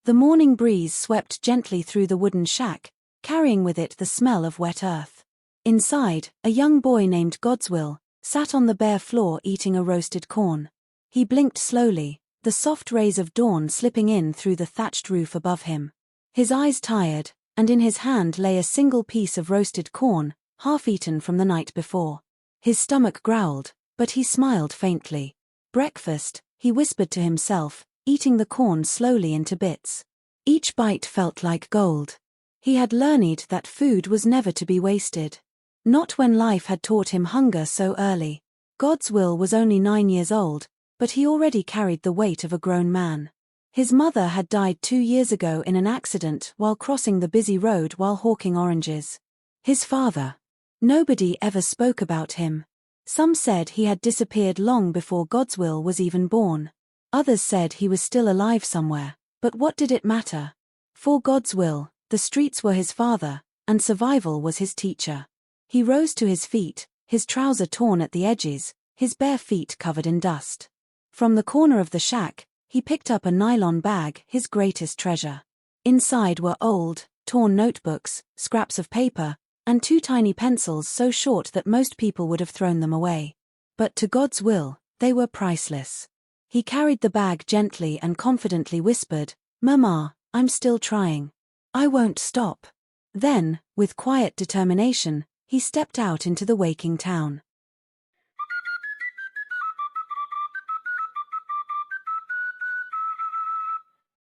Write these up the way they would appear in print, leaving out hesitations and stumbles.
The morning breeze swept gently through the wooden shack, carrying with it the smell of wet earth. Inside, a young boy named Godswill sat on the bare floor eating a roasted corn. He blinked slowly, the soft rays of dawn slipping in through the thatched roof above him. His eyes tired, and in his hand lay a single piece of roasted corn, half-eaten from the night before. His stomach growled, but he smiled faintly. Breakfast, he whispered to himself, eating the corn slowly into bits. Each bite felt like gold. He had learned that food was never to be wasted. Not when life had taught him hunger so early. Godswill was only 9 years old, but he already carried the weight of a grown man. His mother had died 2 years ago in an accident while crossing the busy road while hawking oranges. His father. Nobody ever spoke about him. Some said he had disappeared long before Godswill was even born. Others said he was still alive somewhere, but what did it matter? For Godswill, the streets were his father, and survival was his teacher. He rose to his feet, his trouser torn at the edges, his bare feet covered in dust. From the corner of the shack, he picked up a nylon bag, his greatest treasure. Inside were old, torn notebooks, scraps of paper, and 2 tiny pencils so short that most people would have thrown them away. But to Godswill, they were priceless. He carried the bag gently and confidently whispered, "Mama, I'm still trying. I won't stop." Then, with quiet determination, he stepped out into the waking town.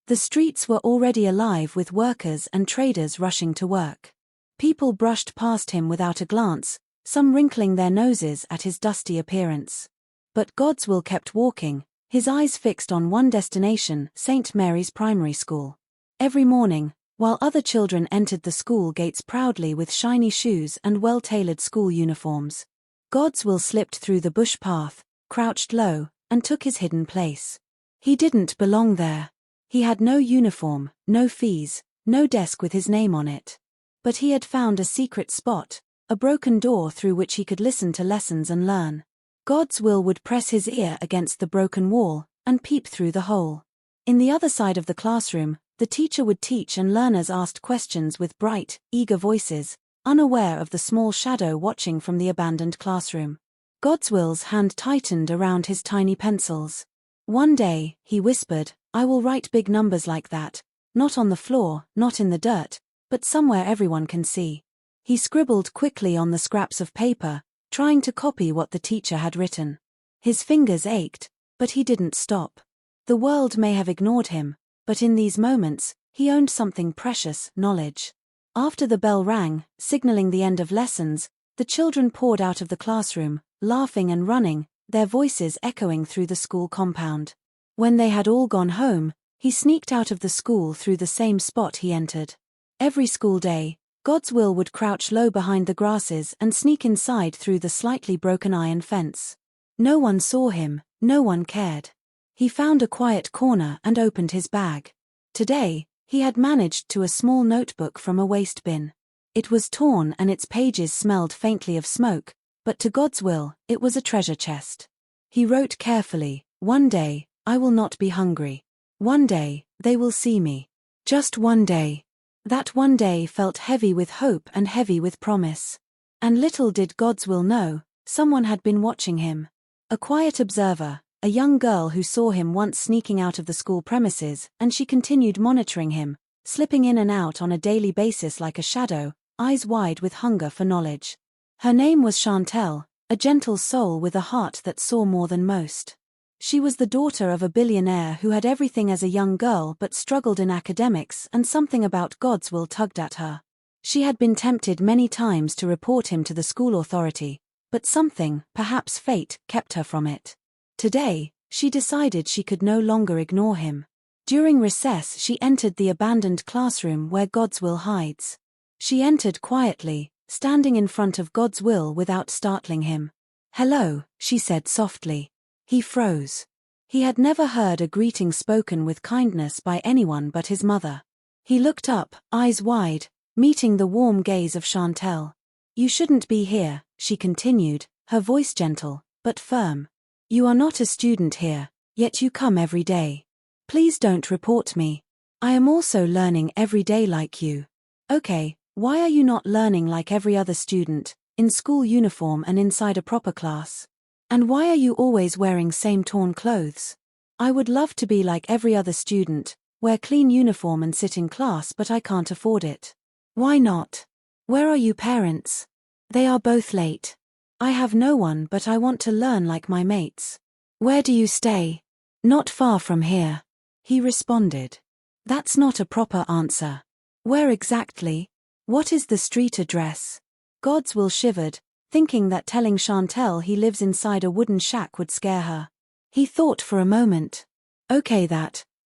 The streets were already alive with workers and traders rushing to work. People brushed past him without a glance, some wrinkling their noses at his dusty appearance. But Godswill kept walking, his eyes fixed on one destination, St. Mary's Primary School. Every morning, while other children entered the school gates proudly with shiny shoes and well-tailored school uniforms, Godswill slipped through the bush path, crouched low, and took his hidden place. He didn't belong there. He had no uniform, no fees, no desk with his name on it. But he had found a secret spot, a broken door through which he could listen to lessons and learn. Godswill would press his ear against the broken wall, and peep through the hole. In the other side of the classroom, the teacher would teach and learners asked questions with bright, eager voices, unaware of the small shadow watching from the abandoned classroom. Godswill's hand tightened around his tiny pencils. One day, he whispered, "I will write big numbers like that, not on the floor, not in the dirt, but somewhere everyone can see." He scribbled quickly on the scraps of paper, trying to copy what the teacher had written. His fingers ached, but he didn't stop. The world may have ignored him, but in these moments, he owned something precious, knowledge. After the bell rang, signaling the end of lessons, the children poured out of the classroom, laughing and running, their voices echoing through the school compound. When they had all gone home, he sneaked out of the school through the same spot he entered. Every school day, Godswill would crouch low behind the grasses and sneak inside through the slightly broken iron fence. No one saw him, no one cared. He found a quiet corner and opened his bag. Today, he had managed to a small notebook from a waste bin. It was torn and its pages smelled faintly of smoke, but to Godswill, it was a treasure chest. He wrote carefully, "One day, I will not be hungry. One day, they will see me. Just one day." That one day felt heavy with hope and heavy with promise. And little did Godswill know, someone had been watching him. A quiet observer, a young girl who saw him once sneaking out of the school premises, and she continued monitoring him, slipping in and out on a daily basis like a shadow, eyes wide with hunger for knowledge. Her name was Chantel, a gentle soul with a heart that saw more than most. She was the daughter of a billionaire who had everything as a young girl but struggled in academics, and something about Godswill tugged at her. She had been tempted many times to report him to the school authority, but something, perhaps fate, kept her from it. Today, she decided she could no longer ignore him. During recess she entered the abandoned classroom where Godswill hides. She entered quietly, standing in front of Godswill without startling him. "Hello," she said softly. He froze. He had never heard a greeting spoken with kindness by anyone but his mother. He looked up, eyes wide, meeting the warm gaze of Chantel. "You shouldn't be here," she continued, her voice gentle, but firm. "You are not a student here, yet you come every day. Please don't report me." I am also learning every day like you. Okay, why are you not learning like every other student, in school uniform and inside a proper class? And why are you always wearing same torn clothes? I would love to be like every other student, wear clean uniform and sit in class, but I can't afford it. Why not? Where are you parents? They are both late. I have no one, but I want to learn like my mates. Where do you stay? Not far from here. He responded. That's not a proper answer. Where exactly? What is the street address? Godswill shivered, thinking that telling Chantel he lives inside a wooden shack would scare her. He thought for a moment. Okay,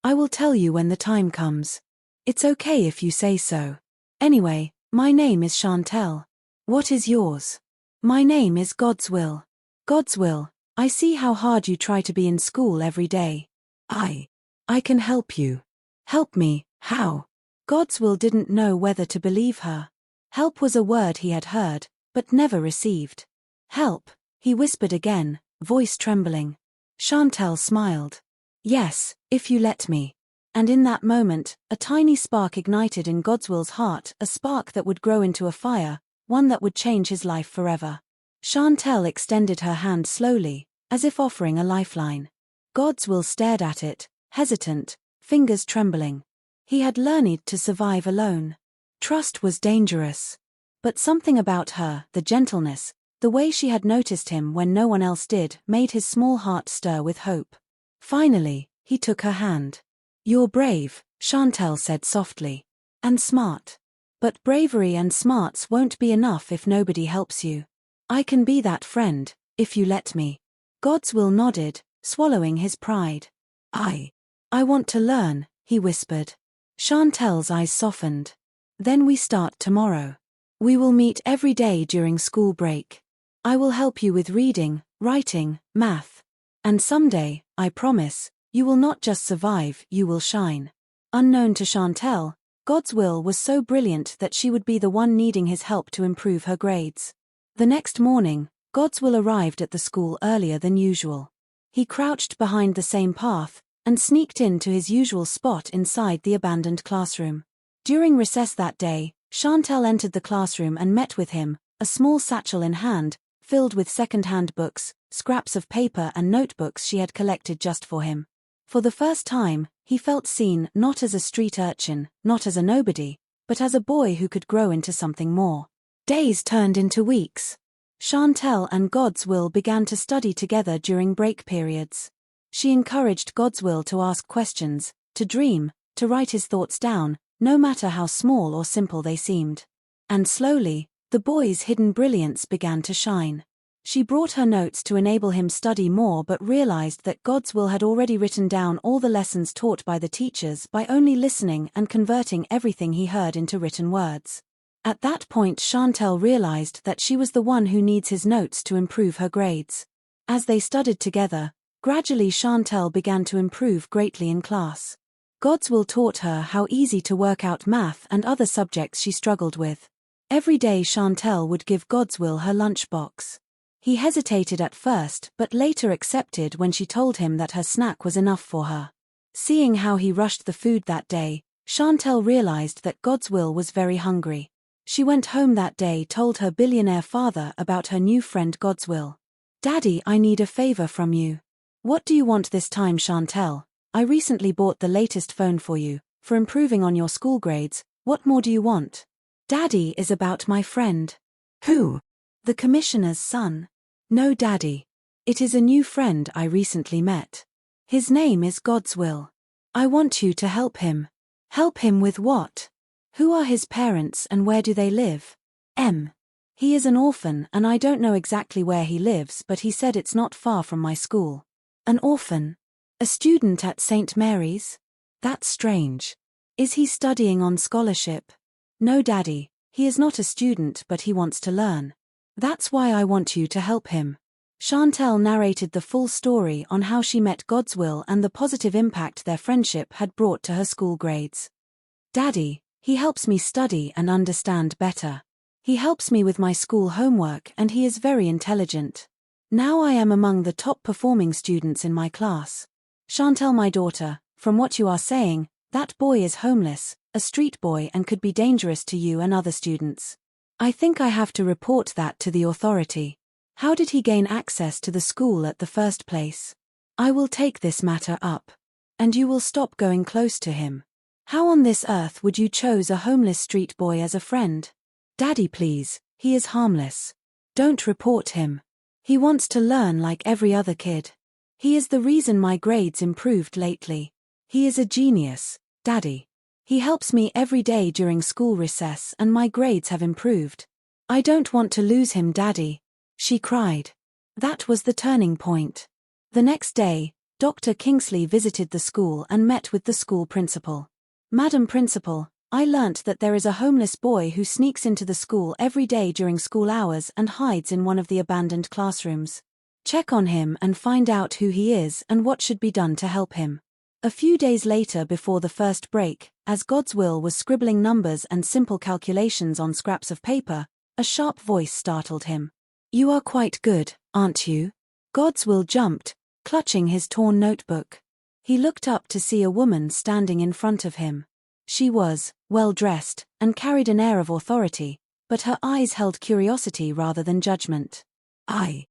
I will tell you when the time comes. It's okay if you say so. Anyway, my name is Chantel. What is yours? My name is Godswill. Godswill, I see how hard you try to be in school every day. I can help you. Help me, how? Godswill didn't know whether to believe her. Help was a word he had heard, but never received. Help, he whispered again, voice trembling. Chantel smiled. Yes, if you let me. And in that moment, a tiny spark ignited in Godswill's heart, a spark that would grow into a fire, one that would change his life forever. Chantel extended her hand slowly, as if offering a lifeline. Godswill stared at it, hesitant, fingers trembling. He had learned to survive alone. Trust was dangerous. But something about her, the gentleness, the way she had noticed him when no one else did, made his small heart stir with hope. Finally, he took her hand. You're brave, Chantel said softly. And smart. But bravery and smarts won't be enough if nobody helps you. I can be that friend, if you let me. Godswill nodded, swallowing his pride. I want to learn, he whispered. Chantel's eyes softened. Then we start tomorrow. We will meet every day during school break. I will help you with reading, writing, math. And someday, I promise, you will not just survive, you will shine. Unknown to Chantel, Godswill was so brilliant that she would be the one needing his help to improve her grades. The next morning, Godswill arrived at the school earlier than usual. He crouched behind the same path, and sneaked into his usual spot inside the abandoned classroom. During recess that day, Chantel entered the classroom and met with him, a small satchel in hand, filled with second-hand books, scraps of paper and notebooks she had collected just for him. For the first time, he felt seen not as a street urchin, not as a nobody, but as a boy who could grow into something more. Days turned into weeks. Chantel and Godswill began to study together during break periods. She encouraged Godswill to ask questions, to dream, to write his thoughts down, no matter how small or simple they seemed. And slowly, the boy's hidden brilliance began to shine. She brought her notes to enable him study more, but realized that Godswill had already written down all the lessons taught by the teachers by only listening and converting everything he heard into written words. At that point, Chantel realized that she was the one who needs his notes to improve her grades. As they studied together, gradually Chantel began to improve greatly in class. Godswill taught her how easy to work out math and other subjects she struggled with. Every day Chantel would give Godswill her lunchbox. He hesitated at first, but later accepted when she told him that her snack was enough for her. Seeing how he rushed the food that day, Chantel realized that Godswill was very hungry. She went home that day, told her billionaire father about her new friend Godswill. Daddy, I need a favor from you. What do you want this time, Chantel? I recently bought the latest phone for you, for improving on your school grades. What more do you want? Daddy, is about my friend. Who? The commissioner's son. No, Daddy. It is a new friend I recently met. His name is Godswill. I want you to help him. Help him with what? Who are his parents and where do they live? He is an orphan and I don't know exactly where he lives, but he said it's not far from my school. An orphan? A student at St. Mary's? That's strange. Is he studying on scholarship? No, Daddy, he is not a student, but he wants to learn. That's why I want you to help him. Chantel narrated the full story on how she met Godswill and the positive impact their friendship had brought to her school grades. Daddy, he helps me study and understand better. He helps me with my school homework and he is very intelligent. Now I am among the top performing students in my class. Chantel, my daughter, from what you are saying, That boy is homeless, a street boy, and could be dangerous to you and other students. I think I have to report that to the authority. How did he gain access to the school at the first place? I will take this matter up. And you will stop going close to him. How on this earth would you choose a homeless street boy as a friend? Daddy, please, he is harmless. Don't report him. He wants to learn like every other kid. He is the reason my grades improved lately. He is a genius, Daddy. He helps me every day during school recess and my grades have improved. I don't want to lose him, Daddy, she cried. That was the turning point. The next day, Dr. Kingsley visited the school and met with the school principal. Madam Principal, I learnt that there is a homeless boy who sneaks into the school every day during school hours and hides in one of the abandoned classrooms. Check on him and find out who he is and what should be done to help him. A few days later, before the first break, as Godswill was scribbling numbers and simple calculations on scraps of paper, a sharp voice startled him. You are quite good, aren't you? Godswill jumped, clutching his torn notebook. He looked up to see a woman standing in front of him. She was well-dressed and carried an air of authority, but her eyes held curiosity rather than judgment. I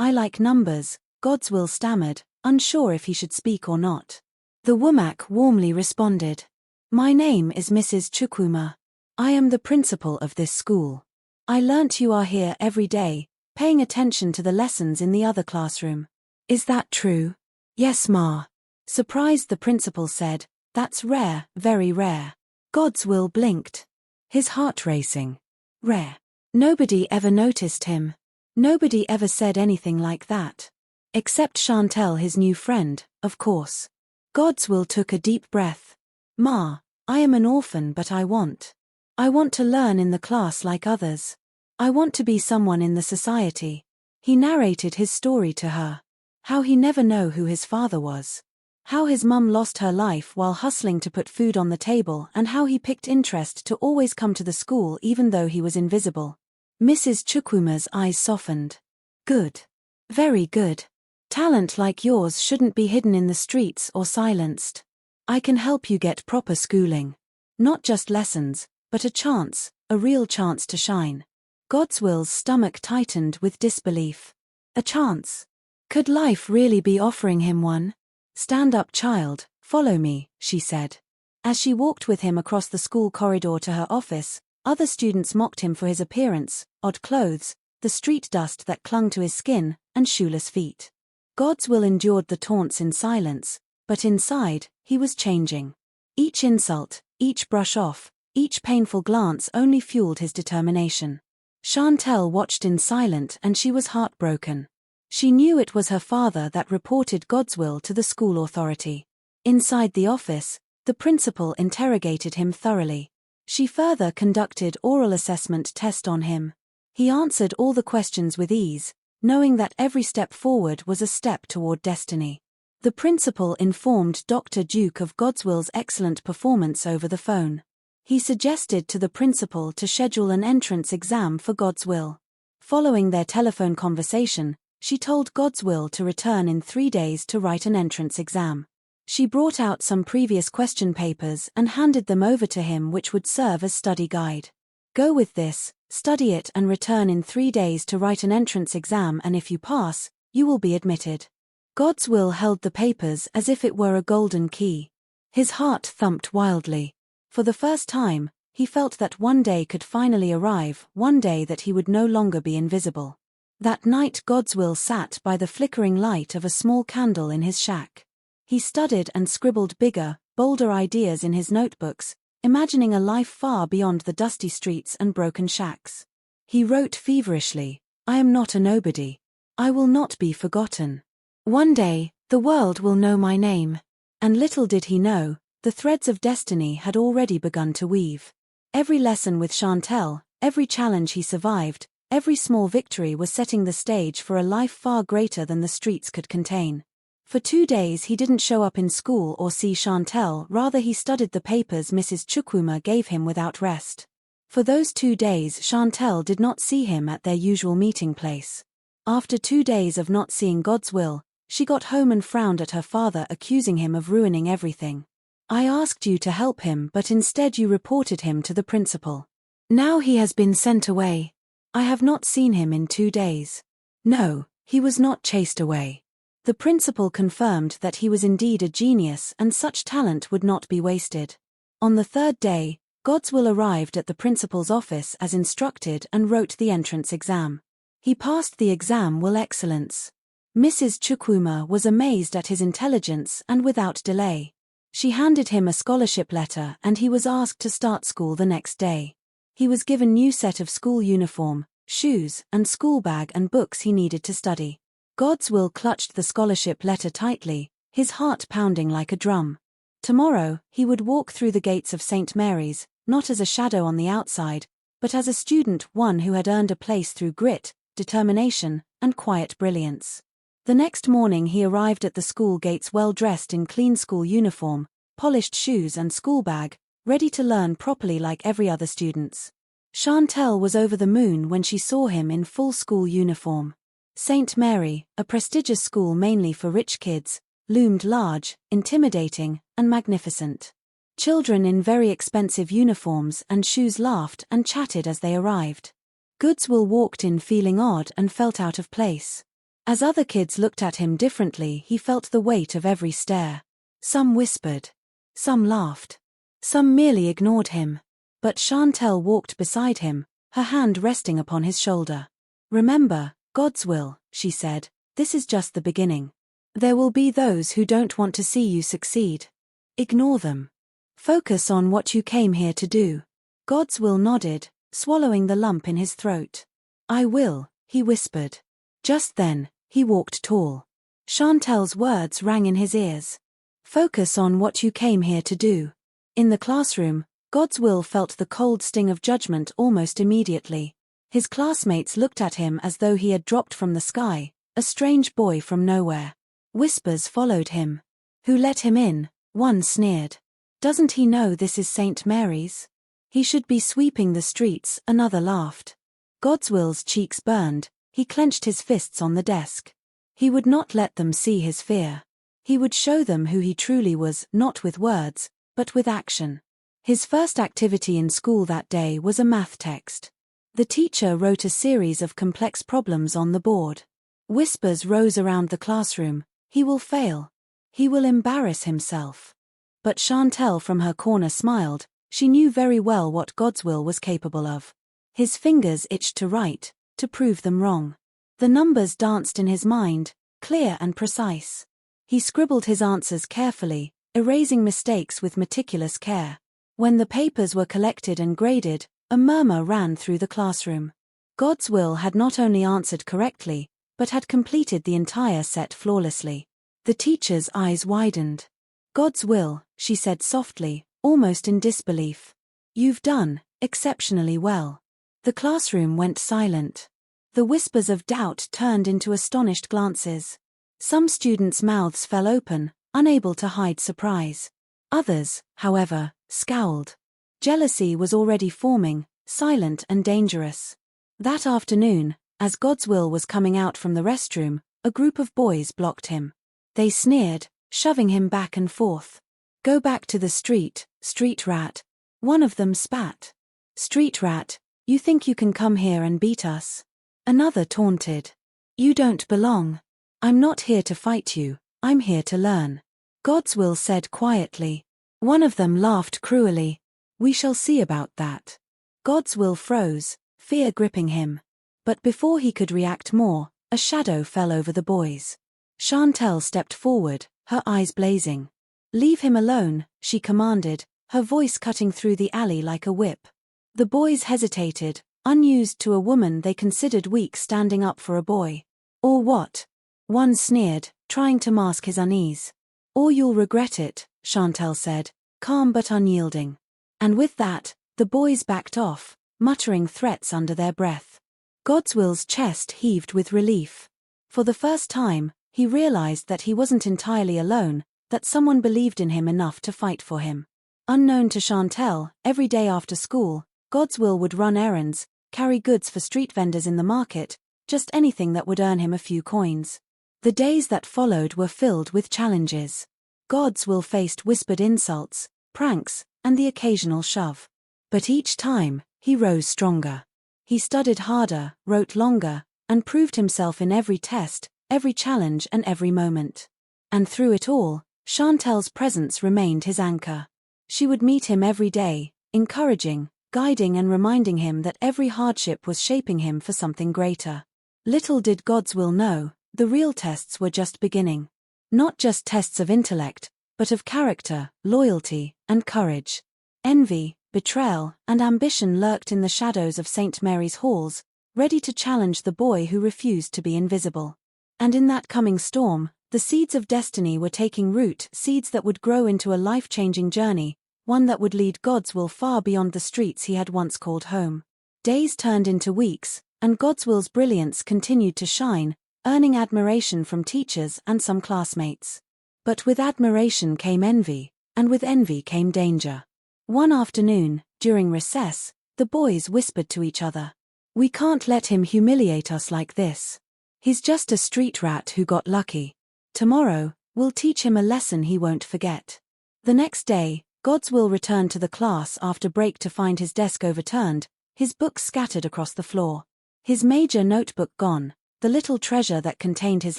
like numbers, Godswill stammered, unsure if he should speak or not. The womak warmly responded. My name is Mrs. Chukwuma. I am the principal of this school. I learnt you are here every day, paying attention to the lessons in the other classroom. Is that true? Yes, Ma. Surprised, the principal said, That's rare, very rare. Godswill blinked. His heart racing. Rare. Nobody ever noticed him. Nobody ever said anything like that. Except Chantel, his new friend, of course. Godswill took a deep breath. Ma, I am an orphan, but I want to learn in the class like others. I want to be someone in the society. He narrated his story to her. How he never knew who his father was. How his mum lost her life while hustling to put food on the table, and how he picked interest to always come to the school even though he was invisible. Mrs. Chukwuma's eyes softened. Good. Very good. Talent like yours shouldn't be hidden in the streets or silenced. I can help you get proper schooling. Not just lessons, but a chance, a real chance to shine. Godswill's stomach tightened with disbelief. A chance? Could life really be offering him one? Stand up, child, follow me, she said. As she walked with him across the school corridor to her office, other students mocked him for his appearance, odd clothes, the street dust that clung to his skin, and shoeless feet. Godswill endured the taunts in silence, but inside, he was changing. Each insult, each brush off, each painful glance only fueled his determination. Chantel watched in silence and she was heartbroken. She knew it was her father that reported Godswill to the school authority. Inside the office, the principal interrogated him thoroughly. She further conducted oral assessment test on him. He answered all the questions with ease, knowing that every step forward was a step toward destiny. The principal informed Dr. Duke of Godswill's excellent performance over the phone. He suggested to the principal to schedule an entrance exam for Godswill. Following their telephone conversation, she told Godswill to return in 3 days to write an entrance exam. She brought out some previous question papers and handed them over to him, which would serve as study guide. Go with this, study it and return in 3 days to write an entrance exam, and if you pass, you will be admitted. Godswill held the papers as if it were a golden key. His heart thumped wildly. For the first time, he felt that one day could finally arrive, one day that he would no longer be invisible. That night Godswill sat by the flickering light of a small candle in his shack. He studied and scribbled bigger, bolder ideas in his notebooks, imagining a life far beyond the dusty streets and broken shacks. He wrote feverishly, I am not a nobody. I will not be forgotten. One day, the world will know my name. And little did he know, the threads of destiny had already begun to weave. Every lesson with Chantel, every challenge he survived, every small victory was setting the stage for a life far greater than the streets could contain. For 2 days he didn't show up in school or see Chantel, rather he studied the papers Mrs. Chukwuma gave him without rest. For those 2 days Chantel did not see him at their usual meeting place. After 2 days of not seeing Godswill, She got home and frowned at her father, accusing him of ruining everything. I asked you to help him, but instead you reported him to the principal. Now he has been sent away. I have not seen him in 2 days. No, he was not chased away. The principal confirmed that he was indeed a genius and such talent would not be wasted. On the 3rd day, Godswill arrived at the principal's office as instructed and wrote the entrance exam. He passed the exam with excellence. Mrs. Chukwuma was amazed at his intelligence and without delay. She handed him a scholarship letter and he was asked to start school the next day. He was given new set of school uniform, shoes, and school bag and books he needed to study. Godswill clutched the scholarship letter tightly, his heart pounding like a drum. Tomorrow, he would walk through the gates of St. Mary's, not as a shadow on the outside, but as a student, one who had earned a place through grit, determination, and quiet brilliance. The next morning he arrived at the school gates well dressed in clean school uniform, polished shoes and school bag, ready to learn properly like every other students. Chantel was over the moon when she saw him in full school uniform. St. Mary, a prestigious school mainly for rich kids, loomed large, intimidating, and magnificent. Children in very expensive uniforms and shoes laughed and chatted as they arrived. Godswill walked in feeling odd and felt out of place. As other kids looked at him differently, he felt the weight of every stare. Some whispered. Some laughed. Some merely ignored him. But Chantel walked beside him, her hand resting upon his shoulder. Remember, Godswill, she said, this is just the beginning. There will be those who don't want to see you succeed. Ignore them. Focus on what you came here to do. Godswill nodded, swallowing the lump in his throat. I will, he whispered. Just then, he walked tall. Chantel's words rang in his ears. Focus on what you came here to do. In the classroom, Godswill felt the cold sting of judgment almost immediately. His classmates looked at him as though he had dropped from the sky, a strange boy from nowhere. Whispers followed him. Who let him in? One sneered. Doesn't he know this is St. Mary's? He should be sweeping the streets, another laughed. Godswill's cheeks burned, he clenched his fists on the desk. He would not let them see his fear. He would show them who he truly was, not with words, but with action. His first activity in school that day was a math text. The teacher wrote a series of complex problems on the board. Whispers rose around the classroom. He will fail. He will embarrass himself. But Chantel from her corner smiled. She knew very well what Godswill was capable of. His fingers itched to write, to prove them wrong. The numbers danced in his mind, clear and precise. He scribbled his answers carefully, erasing mistakes with meticulous care. When the papers were collected and graded, a murmur ran through the classroom. Godswill had not only answered correctly, but had completed the entire set flawlessly. The teacher's eyes widened. Godswill, she said softly, almost in disbelief. You've done exceptionally well. The classroom went silent. The whispers of doubt turned into astonished glances. Some students' mouths fell open, unable to hide surprise. Others, however, scowled. Jealousy was already forming, silent and dangerous. That afternoon, as Godswill was coming out from the restroom, a group of boys blocked him. They sneered, shoving him back and forth. Go back to the street, street rat. One of them spat. Street rat, you think you can come here and beat us? Another taunted. You don't belong. I'm not here to fight you, I'm here to learn. Godswill said quietly. One of them laughed cruelly. We shall see about that. Godswill froze, fear gripping him. But before he could react more, a shadow fell over the boys. Chantel stepped forward, her eyes blazing. Leave him alone, she commanded, her voice cutting through the alley like a whip. The boys hesitated, unused to a woman they considered weak standing up for a boy. Or what? One sneered, trying to mask his unease. Or you'll regret it, Chantel said, calm but unyielding. And with that, the boys backed off, muttering threats under their breath. Godswill's chest heaved with relief. For the first time, he realized that he wasn't entirely alone, that someone believed in him enough to fight for him. Unknown to Chantel, every day after school, Godswill would run errands, carry goods for street vendors in the market, just anything that would earn him a few coins. The days that followed were filled with challenges. God's will faced whispered insults, pranks, and the occasional shove. But each time, he rose stronger. He studied harder, wrote longer, and proved himself in every test, every challenge and every moment. And through it all, Chantel's presence remained his anchor. She would meet him every day, encouraging, guiding and reminding him that every hardship was shaping him for something greater. Little did God's will know, the real tests were just beginning. Not just tests of intellect, but of character, loyalty, and courage. Envy, betrayal, and ambition lurked in the shadows of St. Mary's halls, ready to challenge the boy who refused to be invisible. And in that coming storm, the seeds of destiny were taking root, seeds that would grow into a life-changing journey, one that would lead God's will far beyond the streets he had once called home. Days turned into weeks, and God's will's brilliance continued to shine, earning admiration from teachers and some classmates. But with admiration came envy, and with envy came danger. One afternoon, during recess, the boys whispered to each other, "We can't let him humiliate us like this. He's just a street rat who got lucky. Tomorrow, we'll teach him a lesson he won't forget." The next day, God's will returned to the class after break to find his desk overturned, his books scattered across the floor. His major notebook gone, the little treasure that contained his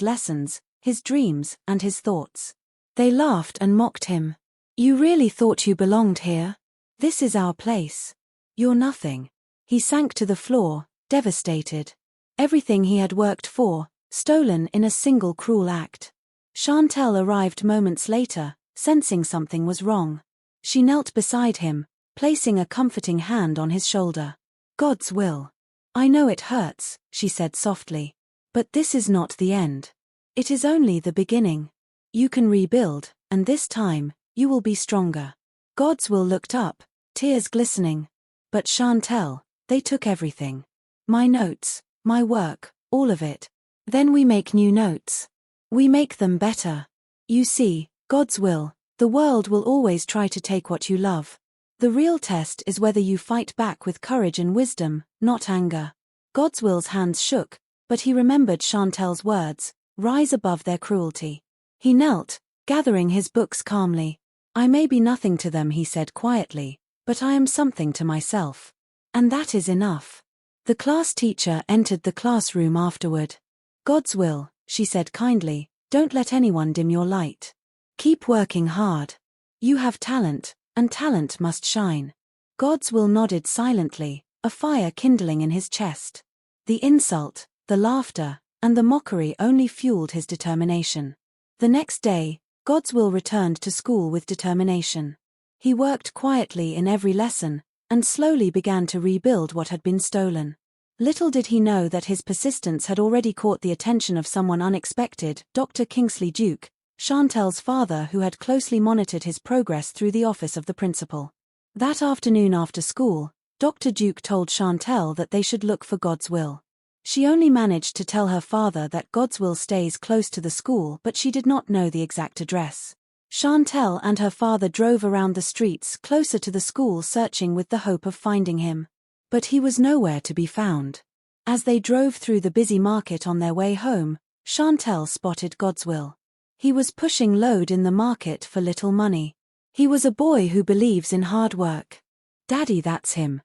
lessons, his dreams, and his thoughts. They laughed and mocked him. "You really thought you belonged here? This is our place. You're nothing." He sank to the floor, devastated. Everything he had worked for, stolen in a single cruel act. Chantel arrived moments later, sensing something was wrong. She knelt beside him, placing a comforting hand on his shoulder. "God's will. I know it hurts," she said softly. "But this is not the end. It is only the beginning. You can rebuild, and this time, you will be stronger." God's will looked up, tears glistening. "But Chantel, they took everything. My notes, my work, all of it. Then we make new notes. We make them better. You see, God's will, the world will always try to take what you love. The real test is whether you fight back with courage and wisdom, not anger." God's will's hands shook, but he remembered Chantel's words, "Rise above their cruelty." He knelt, gathering his books calmly. "I may be nothing to them," he said quietly, "but I am something to myself. And that is enough." The class teacher entered the classroom afterward. "God's will," she said kindly, "don't let anyone dim your light. Keep working hard. You have talent, and talent must shine." God's will nodded silently, a fire kindling in his chest. The insult, the laughter, and the mockery only fueled his determination. The next day, God's will returned to school with determination. He worked quietly in every lesson, and slowly began to rebuild what had been stolen. Little did he know that his persistence had already caught the attention of someone unexpected, Dr. Kingsley Duke, Chantel's father, who had closely monitored his progress through the office of the principal. That afternoon after school, Dr. Duke told Chantel that they should look for God's will. She only managed to tell her father that God's will stays close to the school, but she did not know the exact address. Chantel and her father drove around the streets closer to the school, searching with the hope of finding him. But he was nowhere to be found. As they drove through the busy market on their way home, Chantel spotted God's will. He was pushing load in the market for little money. He was a boy who believes in hard work. "Daddy, that's him,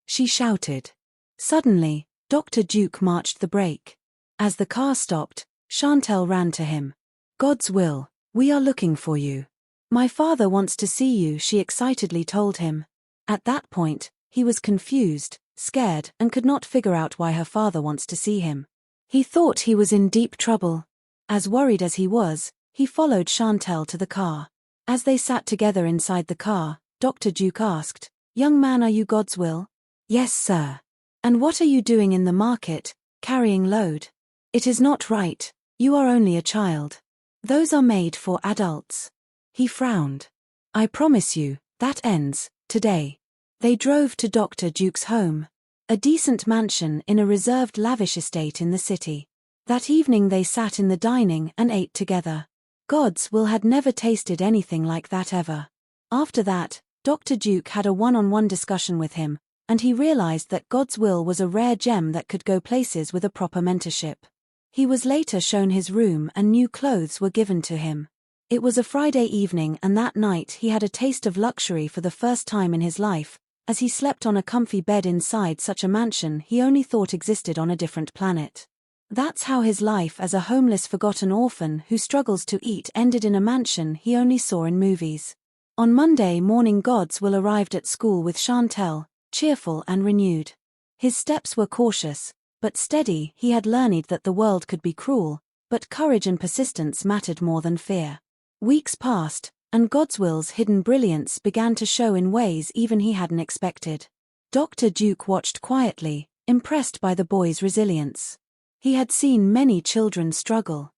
she shouted. Suddenly, Dr. Duke marched the brake. As the car stopped, Chantel ran to him. "God's will, we are looking for you. My father wants to see you," she excitedly told him. At that point, he was confused, scared, and could not figure out why her father wants to see him. He thought he was in deep trouble. As worried as he was, he followed Chantel to the car. As they sat together inside the car, Dr. Duke asked, "Young man, are you God's will?" "Yes, sir." "And what are you doing in the market, carrying load? It is not right, you are only a child. Those are made for adults." He frowned. "I promise you, that ends today." They drove to Dr. Duke's home, a decent mansion in a reserved lavish estate in the city. That evening they sat in the dining and ate together. God's will had never tasted anything like that ever. After that, Dr. Duke had a one-on-one discussion with him, and he realized that God's will was a rare gem that could go places with a proper mentorship. He was later shown his room and new clothes were given to him. It was a Friday evening and that night he had a taste of luxury for the first time in his life, as he slept on a comfy bed inside such a mansion he only thought existed on a different planet. That's how his life as a homeless forgotten orphan who struggles to eat ended in a mansion he only saw in movies. On Monday morning Godswill arrived at school with Chantel, cheerful and renewed. His steps were cautious, but steady. He had learned that the world could be cruel, but courage and persistence mattered more than fear. Weeks passed, and Godswill's hidden brilliance began to show in ways even he hadn't expected. Dr. Duke watched quietly, impressed by the boy's resilience. He had seen many children struggle,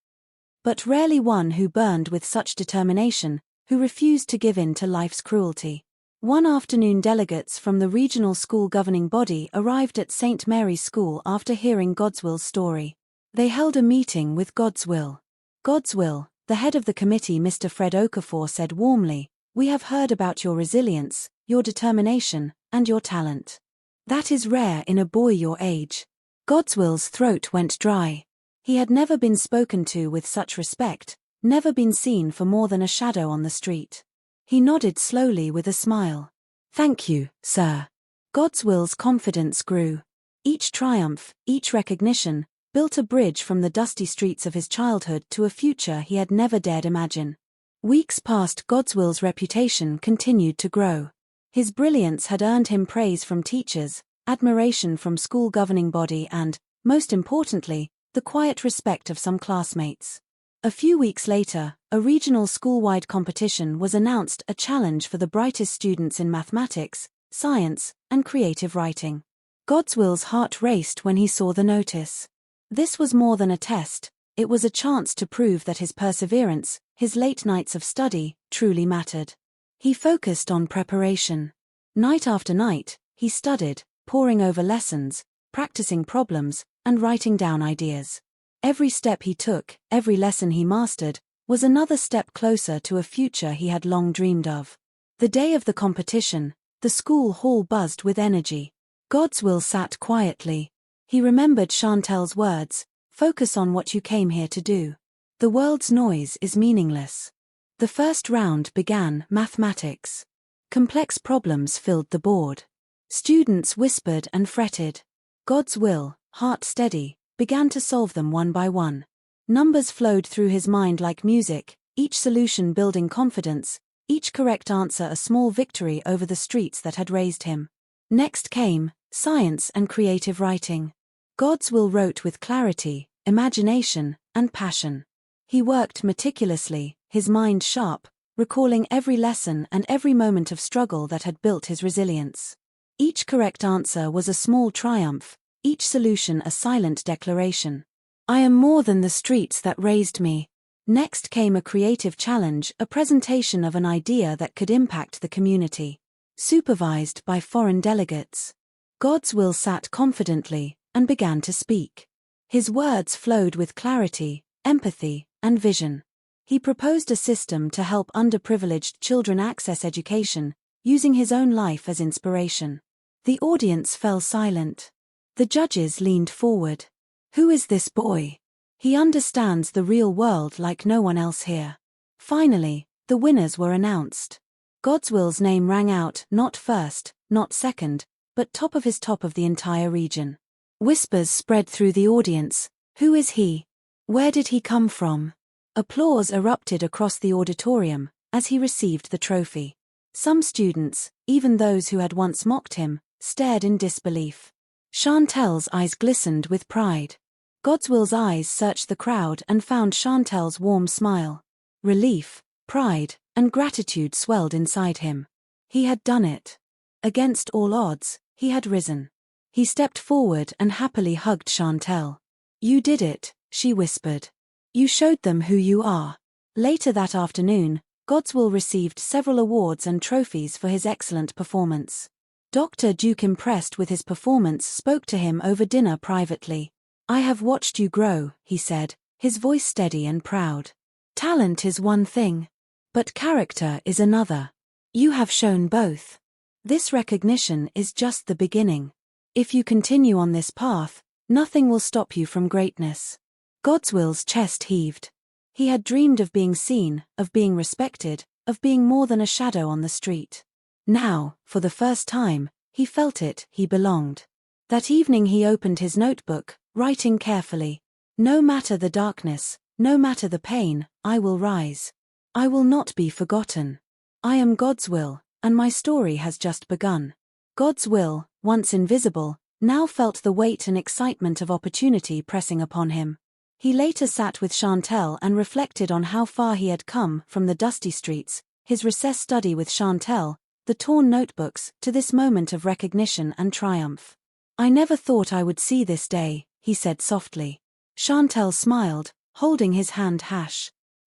but rarely one who burned with such determination, who refused to give in to life's cruelty. One afternoon delegates from the regional school governing body arrived at St. Mary's School after hearing Godswill's story. They held a meeting with Godswill. Godswill, the head of the committee, Mr. Fred Okafor, said warmly, "We have heard about your resilience, your determination, and your talent. That is rare in a boy your age." Godswill's throat went dry. He had never been spoken to with such respect, never been seen for more than a shadow on the street. He nodded slowly with a smile. "Thank you, sir." Godswill's confidence grew. Each triumph, each recognition, built a bridge from the dusty streets of his childhood to a future he had never dared imagine. Weeks passed. Godswill's reputation continued to grow. His brilliance had earned him praise from teachers, admiration from school governing body and, most importantly, the quiet respect of some classmates. A few weeks later, a regional school-wide competition was announced, a challenge for the brightest students in mathematics, science, and creative writing. Godswill's heart raced when he saw the notice. This was more than a test, it was a chance to prove that his perseverance, his late nights of study, truly mattered. He focused on preparation. Night after night, he studied, poring over lessons, practicing problems, and writing down ideas. Every step he took, every lesson he mastered, was another step closer to a future he had long dreamed of. The day of the competition, the school hall buzzed with energy. Godswill sat quietly. He remembered Chantel's words, "Focus on what you came here to do. The world's noise is meaningless." The first round began, mathematics. Complex problems filled the board. Students whispered and fretted. Godswill, heart steady, began to solve them one by one. Numbers flowed through his mind like music, each solution building confidence, each correct answer a small victory over the streets that had raised him. Next came science and creative writing. Godswill wrote with clarity, imagination, and passion. He worked meticulously, his mind sharp, recalling every lesson and every moment of struggle that had built his resilience. Each correct answer was a small triumph, each solution a silent declaration. "I am more than the streets that raised me." Next came a creative challenge, a presentation of an idea that could impact the community. Supervised by foreign delegates. Godswill sat confidently and began to speak. His words flowed with clarity, empathy, and vision. He proposed a system to help underprivileged children access education, using his own life as inspiration. The audience fell silent. The judges leaned forward. "Who is this boy? He understands the real world like no one else here." Finally, the winners were announced. Godswill's name rang out, not first, not second, but top of the entire region. Whispers spread through the audience. "Who is he? Where did he come from?" Applause erupted across the auditorium as he received the trophy. Some students, even those who had once mocked him, stared in disbelief. Chantel's eyes glistened with pride. Godswill's eyes searched the crowd and found Chantel's warm smile. Relief, pride, and gratitude swelled inside him. He had done it. Against all odds, he had risen. He stepped forward and happily hugged Chantel. "You did it," she whispered. "You showed them who you are." Later that afternoon, Godswill received several awards and trophies for his excellent performance. Dr. Duke, impressed with his performance, spoke to him over dinner privately. "I have watched you grow," he said, his voice steady and proud. "Talent is one thing, but character is another. You have shown both. This recognition is just the beginning. If you continue on this path, nothing will stop you from greatness." Godswill's chest heaved. He had dreamed of being seen, of being respected, of being more than a shadow on the street. Now, for the first time, he felt it, he belonged. That evening he opened his notebook, writing carefully. No matter the darkness, no matter the pain, I will rise. I will not be forgotten. I am God's will, and my story has just begun. God's will, once invisible, now felt the weight and excitement of opportunity pressing upon him. He later sat with Chantel and reflected on how far he had come from the dusty streets, his recess study with Chantel, the torn notebooks, to this moment of recognition and triumph. I never thought I would see this day, he said softly. Chantel smiled, holding his hand.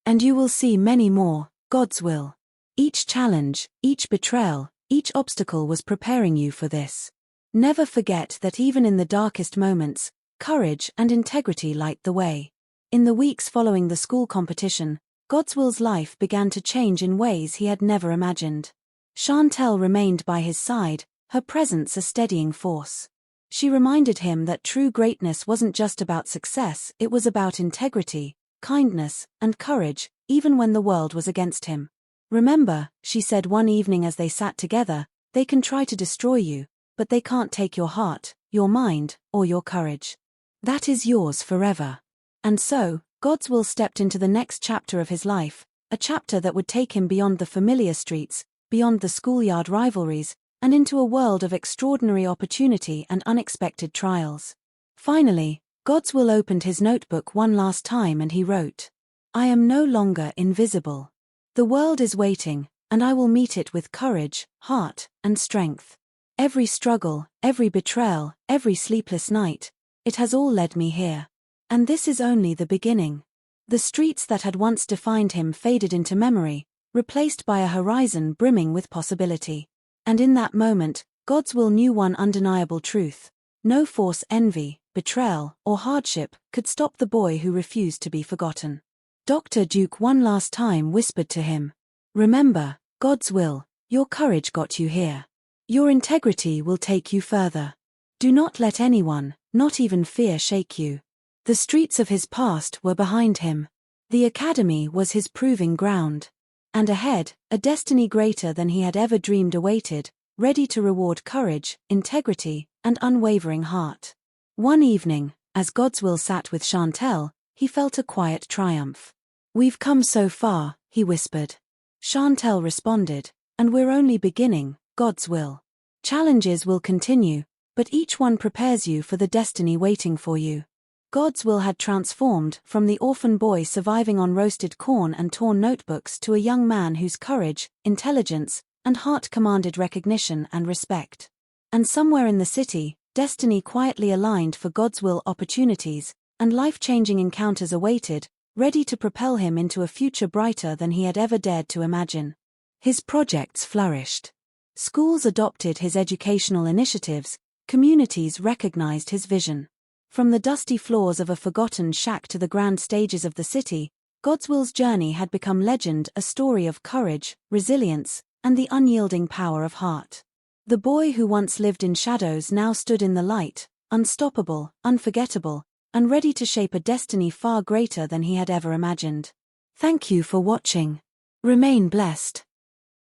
And you will see many more, God's will. Each challenge, each betrayal, each obstacle was preparing you for this. Never forget that even in the darkest moments, courage and integrity light the way. In the weeks following the school competition, Godswill's life began to change in ways he had never imagined. Chantel remained by his side, her presence a steadying force. She reminded him that true greatness wasn't just about success, it was about integrity, kindness, and courage, even when the world was against him. Remember, she said one evening as they sat together, they can try to destroy you, but they can't take your heart, your mind, or your courage. That is yours forever. And so, Godswill stepped into the next chapter of his life, a chapter that would take him beyond the familiar streets, beyond the schoolyard rivalries, and into a world of extraordinary opportunity and unexpected trials. Finally, Godswill opened his notebook one last time and he wrote, I am no longer invisible. The world is waiting, and I will meet it with courage, heart, and strength. Every struggle, every betrayal, every sleepless night, it has all led me here. And this is only the beginning. The streets that had once defined him faded into memory, replaced by a horizon brimming with possibility. And in that moment, Godswill knew one undeniable truth. No force, envy, betrayal, or hardship could stop the boy who refused to be forgotten. Dr. Duke one last time whispered to him, remember, Godswill, your courage got you here. Your integrity will take you further. Do not let anyone, not even fear, shake you. The streets of his past were behind him. The academy was his proving ground. And ahead, a destiny greater than he had ever dreamed awaited, ready to reward courage, integrity, and unwavering heart. One evening, as Godswill sat with Chantel, he felt a quiet triumph. We've come so far, he whispered. Chantel responded, and we're only beginning, Godswill. Challenges will continue, but each one prepares you for the destiny waiting for you. Godswill had transformed from the orphan boy surviving on roasted corn and torn notebooks to a young man whose courage, intelligence, and heart commanded recognition and respect. And somewhere in the city, destiny quietly aligned for Godswill. Opportunities and life-changing encounters awaited, ready to propel him into a future brighter than he had ever dared to imagine. His projects flourished. Schools adopted his educational initiatives, communities recognized his vision. From the dusty floors of a forgotten shack to the grand stages of the city, Godswill's journey had become legend, a story of courage, resilience, and the unyielding power of heart. The boy who once lived in shadows now stood in the light, unstoppable, unforgettable, and ready to shape a destiny far greater than he had ever imagined. Thank you for watching. Remain blessed.